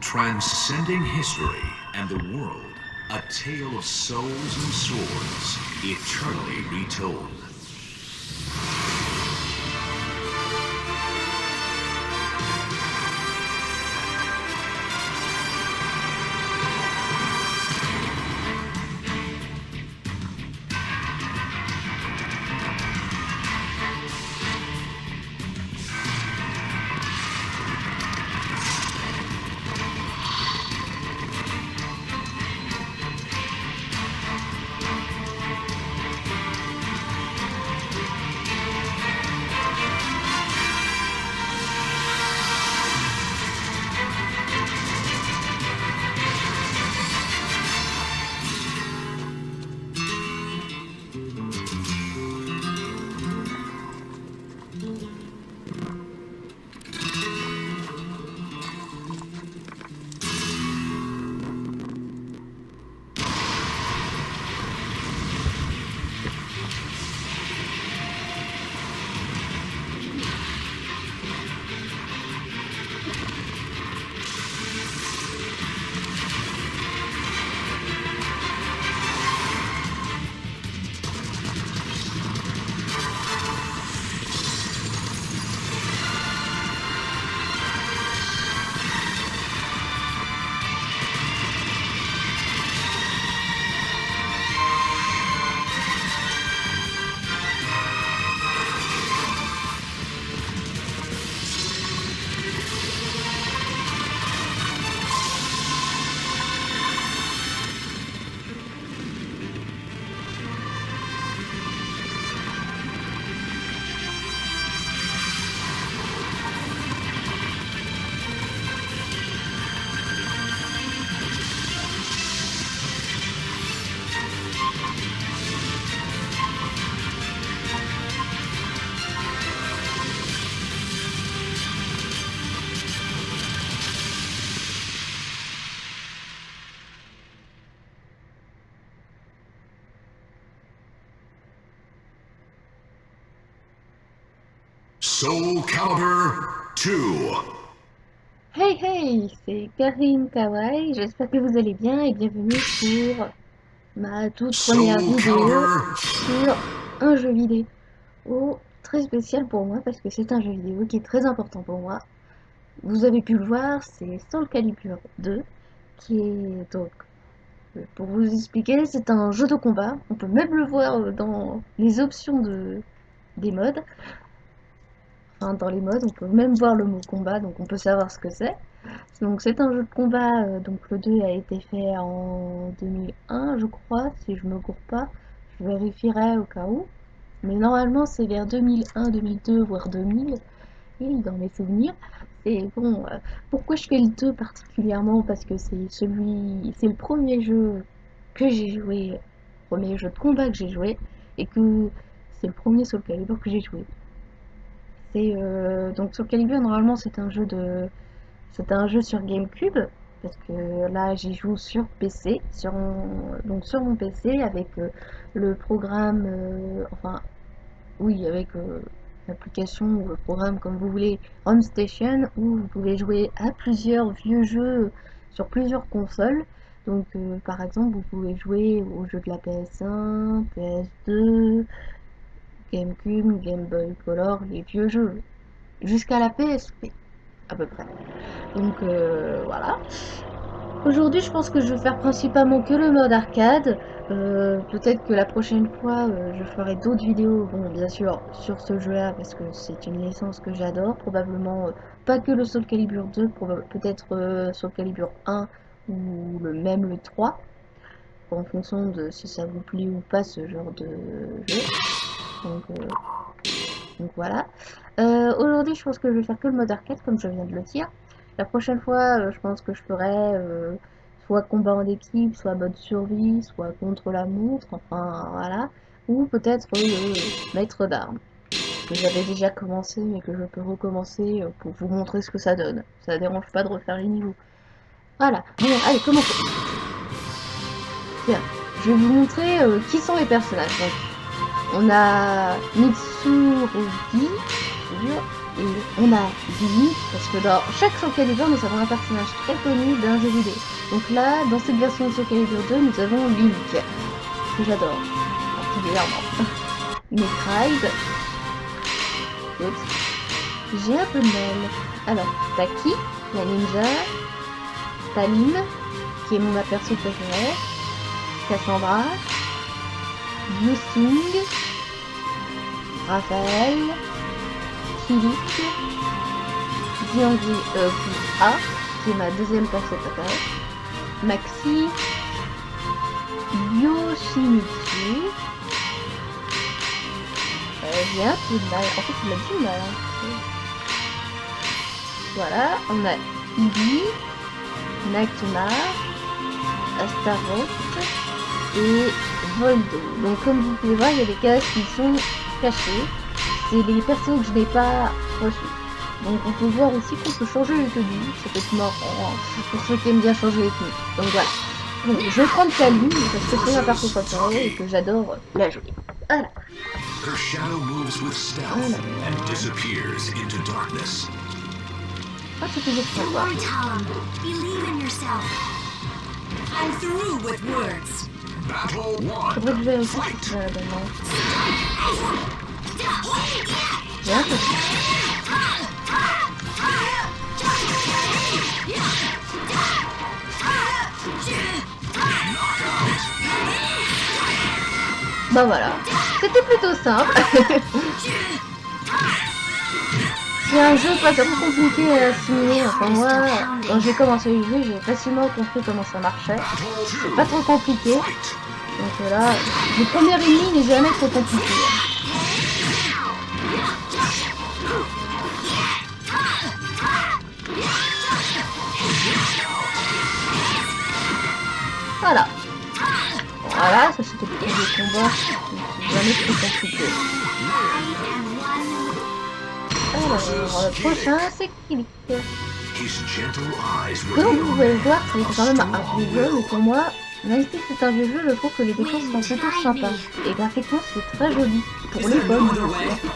Transcending history and the world, a tale of souls and swords, eternally retold. Soul Calibur 2. Hey hey, c'est Karine Kawai, j'espère que vous allez bien et bienvenue sur ma toute première Soul vidéo Calibur. sur un jeu vidéo très spécial pour moi parce que c'est un jeu vidéo qui est très important pour moi. Vous avez pu le voir, c'est Soul Calibur 2 qui est donc, pour vous expliquer, c'est un jeu de combat. On peut même le voir dans les options des modes. Enfin, dans les modes, on peut même voir le mot combat, donc on peut savoir ce que c'est. Donc c'est un jeu de combat, donc le 2 a été fait en 2001 je crois, si je me gourre pas, je vérifierai au cas où. Mais normalement c'est vers 2001, 2002, voire 2000, et dans mes souvenirs. Et bon, pourquoi je fais le 2 particulièrement? Parce que c'est le premier jeu que j'ai joué, premier jeu de combat que j'ai joué, et que c'est le premier Soul Calibur que j'ai joué. Donc Soul Calibur normalement c'était un jeu sur GameCube, parce que là j'y joue sur PC, donc sur mon PC avec le programme, enfin oui avec l'application ou le programme comme vous voulez, Home Station, où vous pouvez jouer à plusieurs vieux jeux sur plusieurs consoles. Donc par exemple vous pouvez jouer aux jeux de la PS1, PS2, GameCube, Game Boy Color, les vieux jeux, jusqu'à la PSP à peu près. Donc voilà. Aujourd'hui, je pense que je vais faire principalement que le mode arcade. Peut-être que la prochaine fois, je ferai d'autres vidéos, bon, bien sûr, sur ce jeu-là, parce que c'est une licence que j'adore. Probablement pas que le Soul Calibur 2, peut-être Soul Calibur 1 ou même le 3, en fonction de si ça vous plaît ou pas ce genre de jeu. Donc, euh, donc voilà. Aujourd'hui, je pense que je vais faire que le mode arcade, comme je viens de le dire. La prochaine fois, je pense que je ferai soit combat en équipe, soit mode survie, soit contre la montre, enfin voilà. Ou peut-être le maître d'armes, que j'avais déjà commencé, mais que je peux recommencer pour vous montrer ce que ça donne. Ça ne dérange pas de refaire les niveaux. Voilà. Bon, allez, commençons. Bien. Je vais vous montrer qui sont les personnages. Donc, on a Mitsurugi, Et on a Link, parce que dans chaque Soul Calibur, nous avons un personnage très connu d'un jeu vidéo. Donc là, dans cette version de Soul Calibur 2, nous avons Link, que j'adore, particulièrement. Metroid. Oups. J'ai un peu de mal. Alors, t'as Ki, la ninja, t'as Lynn, qui est mon aperçu préféré, Cassandra, Yusung, Raphaël, Kilik, Diangri A, qui est ma deuxième perso préférée, Maxi, Yoshimitsu. J'ai un peu de mal, en fait il a du mal. Voilà, on a Ibi, Noctuna, Astaroth et Voldo. Donc comme vous pouvez voir, il y a des cases qui sont cachées. C'est les persos que je n'ai pas reçus. Donc on peut voir aussi qu'on peut changer les tenues. Ça peut être marrant pour ceux qui aiment bien changer les tenues. Donc voilà. Donc, je vais prendre Kaline parce que c'est ma perso préférée et que j'adore la jouer. Voilà. Her shadow moves with stealth and disappears into darkness. Ah, c'est toujours Don't sympa. worry, Talon. Believe in yourself. I'm through with words. Battle 1. Faudrait que je vérifie si c'est la bonne langue. J'ai un peu de Bah voilà, c'était plutôt simple. C'est un jeu pas trop compliqué à assimiler. Enfin moi, quand j'ai commencé à y jouer, j'ai facilement compris comment ça marchait. C'est pas trop compliqué. Donc là, le premier ennemi n'est jamais trop compliqué. Voilà. Voilà, ça c'était le premier combat. C'est jamais trop compliqué. Alors, le prochain c'est Kilik. His gentle eyes Comme reveal vous pouvez le voir, c'est quand même un vieux jeu, mais pour moi, même si c'est un vieux jeu, je trouve que les décors sont plutôt sympas. Et graphiquement, c'est très joli. Pour l'époque, bien sûr.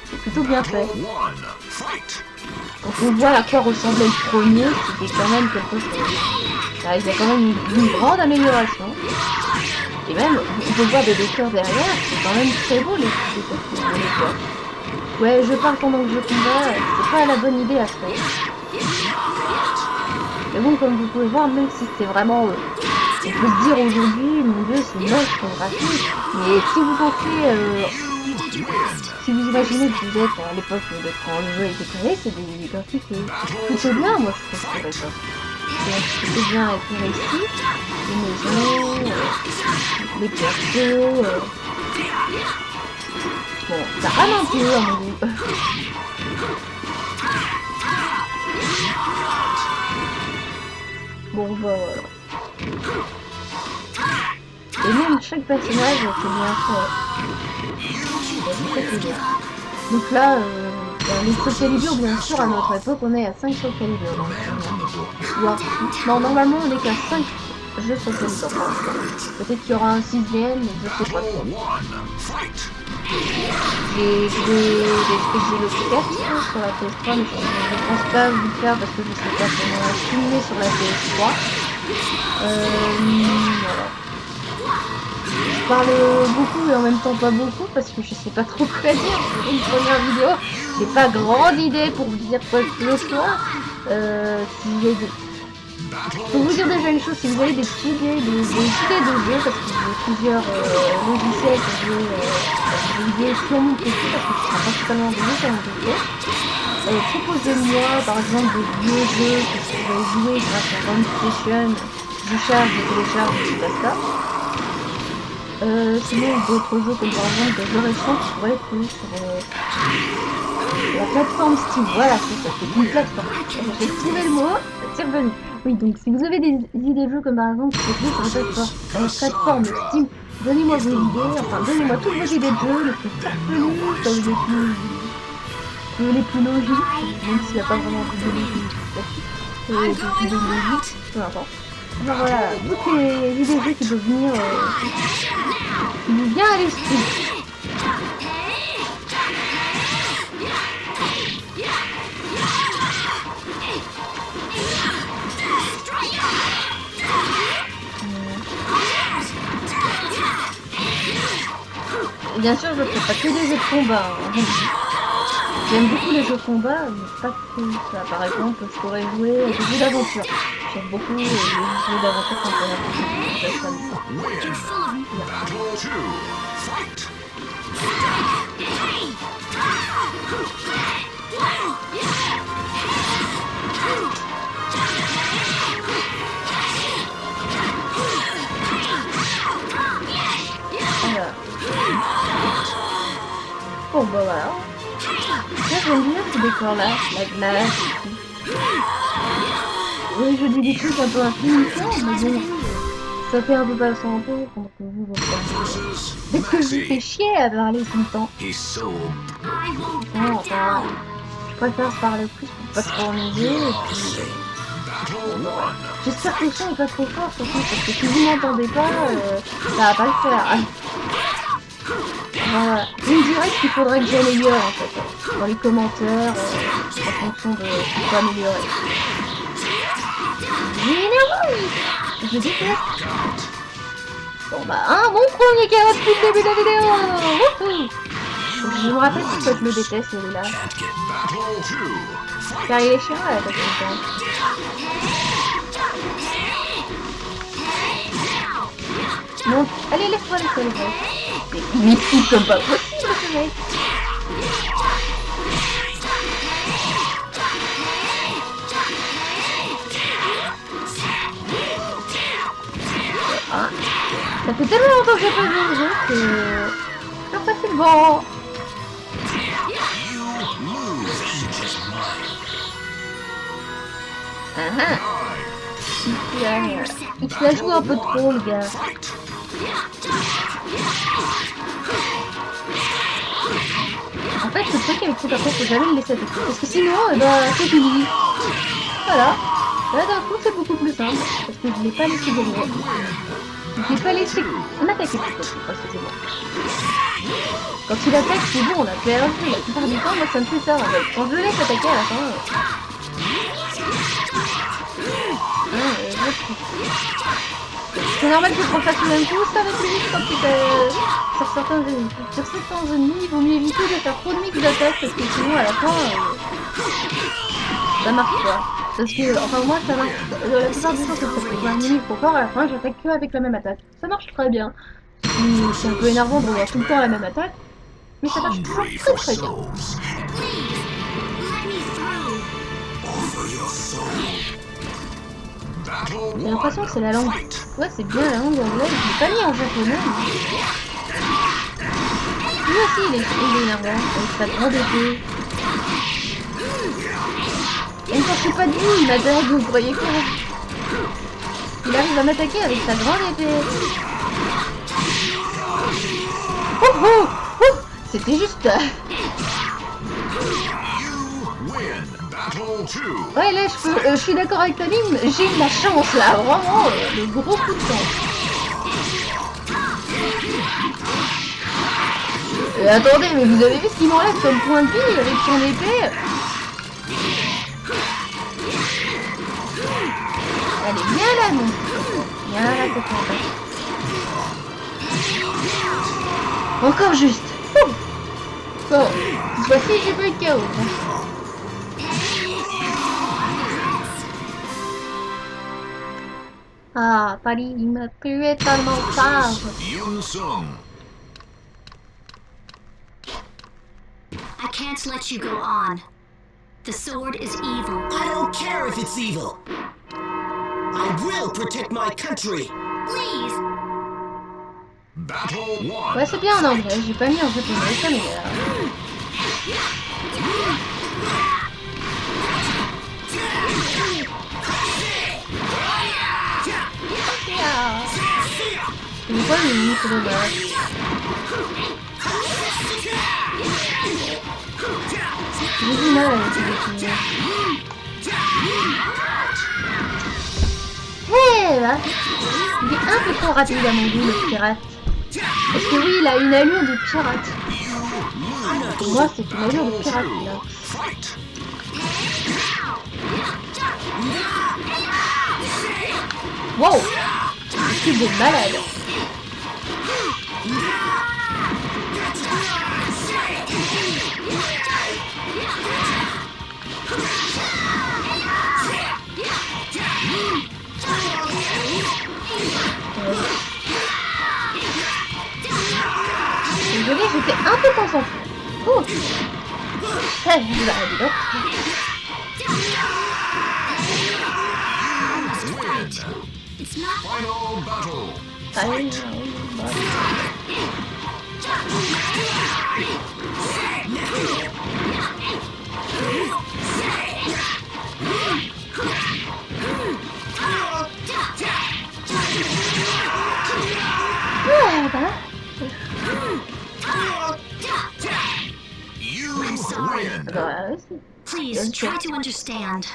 C'est plutôt bien fait. Battle 1. Fight. Quand on voit à quoi ressemblait le premier, c'était quand même quelque chose. Là, il y a quand même une grande amélioration. Et même, on peut voir des décors derrière, c'est quand même très beau les décors de l'époque. Ouais, je parle pendant que je combat, c'est pas la bonne idée à faire. Mais bon, comme vous pouvez voir, même si c'est vraiment... on peut se dire aujourd'hui, mon dieu, c'est moche comme graphique. Mais si vous pensez... si vous imaginez que vous êtes à l'époque de quand le jeu a été créé, c'est des graphiques plutôt bien, moi je trouve que ça. C'est plutôt bien été réussi. Les maisons, les persos... Bon, ça rame un peu à mon goût. Bon, bah voilà. Et même chaque personnage, c'est bien fait. C'est très bien. Donc là, les Soul Calibur, bien sûr, à notre époque, on est à 5 Soul Calibur. Non, normalement, on est qu'à 5 jeux Soul Calibur. Peut-être qu'il y aura un 6ème, mais je sais pas trop. J'ai le PS4 sur la PS3, mais je pense pas vous le faire parce que je sais pas comment filmer sur la PS3. Voilà. Je parle beaucoup et en même temps pas beaucoup parce que je sais pas trop quoi dire. Pour une première vidéo, j'ai pas grande idée pour vous dire quoi que ce soit. Pour vous dire déjà une chose, si vous avez des idées de jeux, parce que j'ai plusieurs logiciels que j'ai liés sur mon PC, parce que ce sera principalement des jeux sur mon PC, proposez-moi par exemple des vieux jeux que je pourrais jouer grâce à RunStation, je charge, je télécharge et tout ça. Sinon d'autres jeux comme par exemple des jeux récents qui pourraient être sur la plateforme Steam. Voilà, c'est ça, c'est une plateforme. J'ai trouvé le mot, c'est revenu. Oui, donc si vous avez des idées de jeux comme par exemple sur la plateforme Steam, donnez-moi vos idées, enfin donnez-moi toutes vos idées de jeux, les plus farfelus, les plus logiques, même s'il n'y a pas vraiment de logique, peu importe. Enfin voilà, toutes les idées de jeux qui peuvent venir, qui nous viennent à l'esprit. Bien sûr, je fais pas que des jeux de combat. Hein. J'aime beaucoup les jeux de combat, mais pas que ça. Par exemple, je pourrais jouer à des jeux d'aventure. J'aime beaucoup les jeux d'aventure quand on a plus de Win. Battle 2. Fight. Alors. Bon, bah voilà. Là, j'aime bien ce décor-là, la glace et tout. Oui, je dis des trucs un peu insignifiants, mais bon, ça fait un peu passer en peu pendant que vous regardez. Dès que je vous fais chier à parler tout le temps. He's so I won't Non, back enfin, down. je préfère parler plus pour pas trop ennuyer. Et puis, Battle 1. j'espère que le son est pas trop fort, surtout parce que si vous m'entendez pas, ça va pas le faire. Voilà. Il me dirait qu'il faudrait que j'améliore en fait, dans les commentaires, en fonction de ce qu'il faut améliorer. Je déteste. Bon bah, un bon premier carotte depuis le début de la vidéo. Wouhou. Je me rappelle pourquoi je le déteste celui-là. Can't get Battle 2. Car il est chiant à la tête tout le temps. Non, allez, laisse-moi, laisse-moi. Il m'excite comme pas possible ce mec. Ah, ça fait tellement longtemps que j'ai pas joué au jeu que... c'est pas facile, bon. You lose. Just mine. Ah ah. Il se la joue un peu trop, le gars. Fight. En fait, le truc avec cet après, faut jamais le laisser attaquer. Parce que sinon, c'est fini. Voilà. Là, d'un coup, c'est beaucoup plus simple. Parce que je l'ai pas laissé gagner. Je l'ai pas laissé m'attaquer plutôt, précisément. Quand il attaque, c'est bon, on a perdu. La plupart du temps, moi, ça me fait ça, en fait. Quand je le laisse attaquer à la fin... c'est normal que je refasse le même coup, ça va plus vite quand sur certains ennemis, il vaut mieux éviter de faire trop de mix d'attaque parce que sinon à la fin ça marche pas. Parce que, enfin moi ça marche, la plupart du temps c'est un ennemi trop fort, à la fin j'attaque que avec la même attaque. Ça marche très bien. C'est un peu énervant de revoir tout le temps la même attaque, mais ça marche toujours Hungry très for très bien. souls. Let me through. Offer your soul. Battle J'ai 1. l'impression que c'est la langue. Fight. Ouais, c'est bien la langue anglaise, je l'ai pas mis en japonais. Lui aussi, il est énervant, avec sa grande épée. Même quand je suis pas de lui, il m'attaque, vous croyez quoi? Il arrive à m'attaquer avec sa grande épée. Oh oh oh. C'était juste... You win. Battle 2. Ouais, là, je suis d'accord avec ta ligne, j'ai eu de la chance, là, vraiment, le gros coup de chance. Attendez, mais vous avez vu ce qu'il m'enlève comme point de vie avec son épée? Elle est bien là, non? Bien là, c'est pas. Encore juste. Ouh. Bon, cette fois-ci, j'ai pas eu de chaos. Ah, Paris, il m'a tué tellement tard. Yun Sung. I can't let you go on. The sword is evil. I don't care if it's evil. I will protect my country. Please. Battle 1. Ouais, c'est bien en anglais, j'ai pas mis en japonais, ça m'énerve. C'est quoi le mini pour le bas? J'ai du mal avec ces définitions. Hé là, il est un peu trop rapide à mon goût, le pirate. Parce que oui, il a une allure de pirate. Pour moi, c'est une allure de pirate, là. Fight. Wow! C'est de malade. désolée, j'étais un peu concentrée. Oh. Eh, dis donc. It's not Final battle. Allez, ouais, bah. You sorry. win. Bah, aussi. Please try to understand.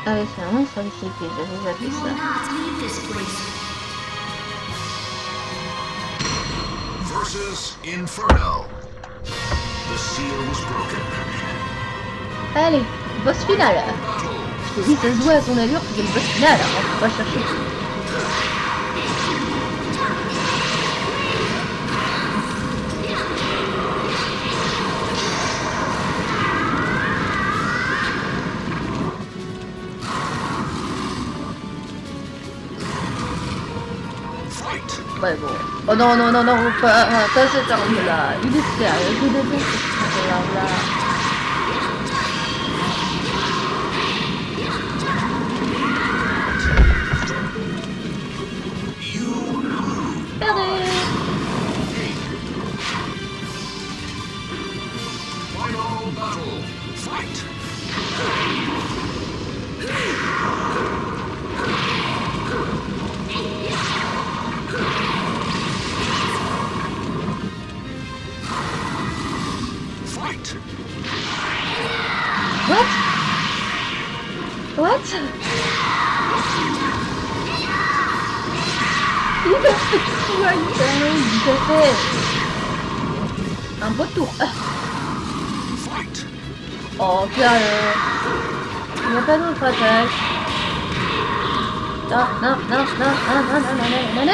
Ah oui, c'est vraiment sur les sites, j'avais You zappé will ça. not leave this place. Versus Inferno. The seal was broken. Allez, boss final. Battle. Oui, ça se voit à son allure que c'est le boss final, hein, faut pas chercher. Fight. Ouais, bon. Oh non, non, non, non, pas cet arme-là. Il est sérieux, je déteste cette arme-là. Perdez. Final battle. Fight. Fight. What? What? Il a fait quoi, il a fait un beau tour. Fight. Oh, sérieux. Il n'y a pas d'autre attaque. Non, non, non, non, non, non, non, non, non,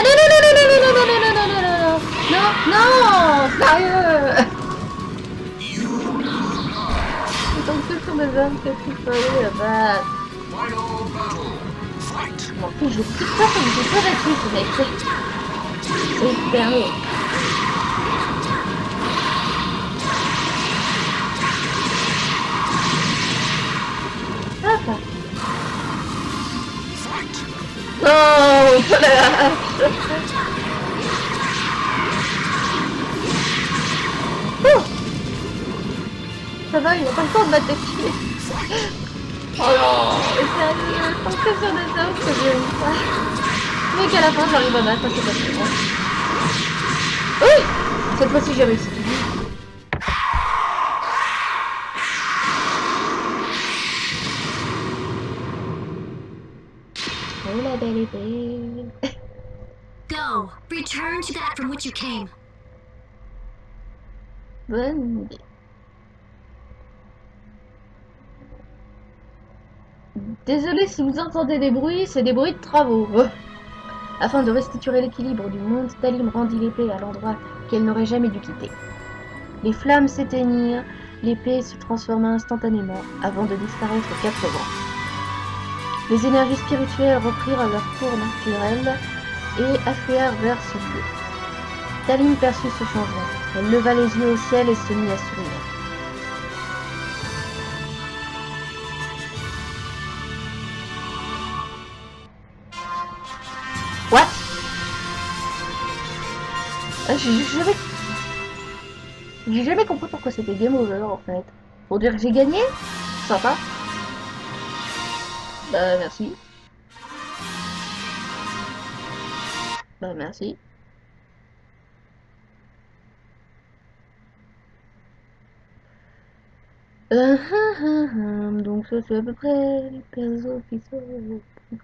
non, non, non, non, sérieux. Il tombe que sur mes armes, qu'est-ce qu'il fallait là-bas. Final battle. Fight. Bon, puis je sais pas comme j'ai pas battu ce mec. C'est sérieux. Hop. Fight. Non, pas la hache. Oh. Ça va, il n'a pas le temps de m'attaquer. Oh non, mais sérieux, je pense que sur des armes que j'aime pas. Mais qu'à la fin j'arrive à battre, c'est pas très bon. Oui. Cette fois-ci j'ai réussi. Oh la belle et belle. Go. Return to that from which you came. Bonne idée. Désolé si vous entendez des bruits, c'est des bruits de travaux. Afin de restituer l'équilibre du monde, Talim rendit l'épée à l'endroit qu'elle n'aurait jamais dû quitter. Les flammes s'éteignirent, l'épée se transforma instantanément avant de disparaître aux quatre vents. Les énergies spirituelles reprirent leur cours naturel et affluèrent vers ce lieu. Talim perçut ce changement. Elle leva les yeux au ciel et se mit à sourire. What? J'ai jamais compris pourquoi c'était game over en fait. Pour dire que j'ai gagné? Sympa. Bah merci. Bah merci. Donc ça c'est à peu près les persos qui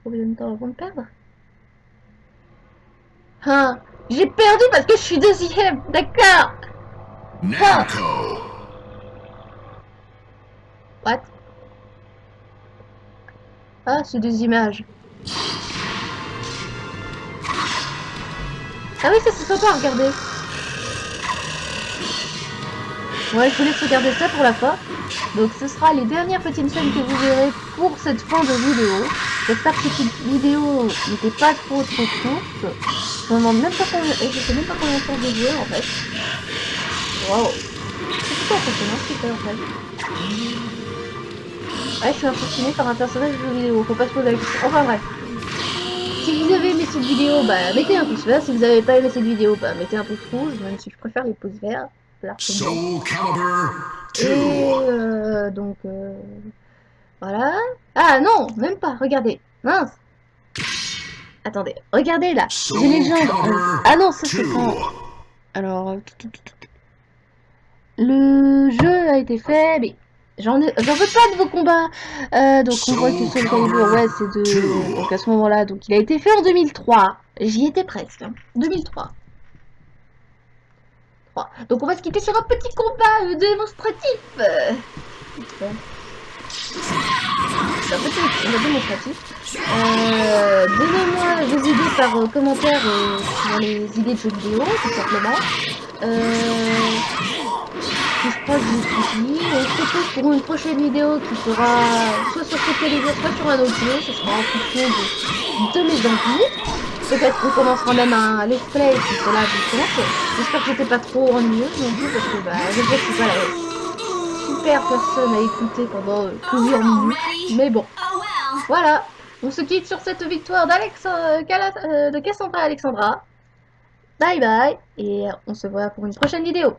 combien de temps avant de perdre? Ah, j'ai perdu parce que je suis deuxième, d'accord. Namco. What? Ah, c'est des images. Ah oui, ça c'est sympa à regarder. Ouais, je vous laisse regarder ça pour la fin. Donc ce sera les dernières petites scènes que vous verrez pour cette fin de vidéo. J'espère que cette vidéo n'était pas trop courte. Je me demande même pas combien, je sais même pas combien de temps de jeu en fait. Waouh. C'est plutôt impressionnant ce qu'il fait en fait. Ouais, je suis impressionné par un personnage de jeu vidéo, faut pas se poser la question. Enfin bref. Si vous avez aimé cette vidéo, bah mettez un pouce vert. Si vous n'avez pas aimé cette vidéo, bah mettez un pouce rouge, même si je préfère les pouces verts. Soul Calibur 2. Et voilà. Ah non, même pas, regardez. Mince. Attendez, regardez là. J'ai Soul légende. Calibur Ah non, ça c'est 2. pas. Alors, le jeu a été fait, mais j'en veux pas de vos combats. Donc on voit que Soul Calibur, ouais, c'est de. Donc à ce moment-là, donc il a été fait en 2003. J'y étais presque. Hein. 2003. Donc on va se quitter sur un petit combat démonstratif. C'est un petit combat démonstratif. Donnez-moi vos idées par commentaire dans les idées de jeux vidéo, tout simplement. Je crois que j'ai tout dit. On se retrouve pour une prochaine vidéo qui sera soit sur ce Calibur, soit sur un autre jeu. Ce sera en fonction de mes envies. Peut-être qu'on commencera même un let's play si cela vous tente. J'espère que j'étais pas trop ennuyeuse non plus parce que bah, je sais que c'est pas la super personne à écouter pendant plusieurs minutes. Mais bon, voilà. On se quitte sur cette victoire de Cassandra Alexandra. Bye bye et on se voit pour une prochaine vidéo.